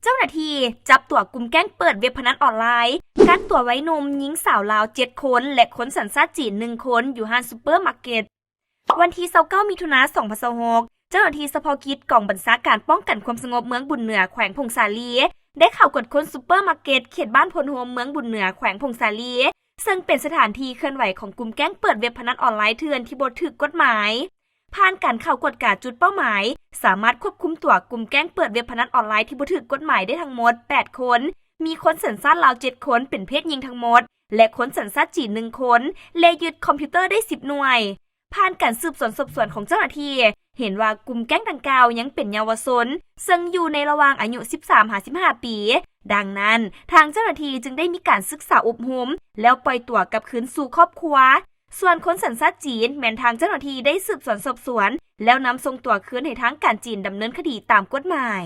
เจ้าหน้าที่จับตัวกลุ่มแก๊งเปิดเว็บพนันออนไลน์กักตัวไว้หนุ่มหญิงสาวลาว7คนและคนสัญชาติจีน1คนอยู่ห้างซูเปอร์มาร์เก็ตวันที่29มิถุนายน2026เจ้าหน้าที่เฉพาะกิจกองบัญชาการป้องกันความสงบเมืองบุญเหนือแขวงพงษาลีได้เข้ากวดค้นซูเปอร์มาร์เก็ตเขตบ้านพลโฮมเมืองบุญเหนือแขวงพงษาลีซึ่งเป็นสถานที่เคลื่อนไหวของกลุ่มแก๊งเปิดเว็บพนันออนไลน์เถื่อนที่บ่ถูกกฎหมายผ่านการเข้ากวดกาจุดเป้าหมายสามารถควบคุมตัวกลุ่มแก๊งเปิดเว็บพนันออนไลน์ที่บ่ถูกกฎหมายได้ทั้งหมด8คนมีคนสัญชาติลาว7คนเป็นเพศหญิงทั้งหมดและคนสัญชาติจีน1คนและยึดคอมพิวเตอร์ได้10หน่วยผ่านการสืบสวนสอบสวนของเจ้าหน้าที่เห็นว่ากลุ่มแก๊งดังกล่าวยังเป็นเยาวชนซึ่งอยู่ในระหว่างอายุ 13-15 ปี ดังนั้นทางเจ้าหน้าที่จึงได้มีการศึกษาอบรมแล้วปล่อยตัวกลับคืนสู่ครอบครัวส่วนคนสัญชาติจีนแม้นทางเจ้าหน้าที่ได้สืบสวนสอบสวนแล้วนำส่งตัวคืนให้ทางการจีนดำเนินคดีตามกฎหมาย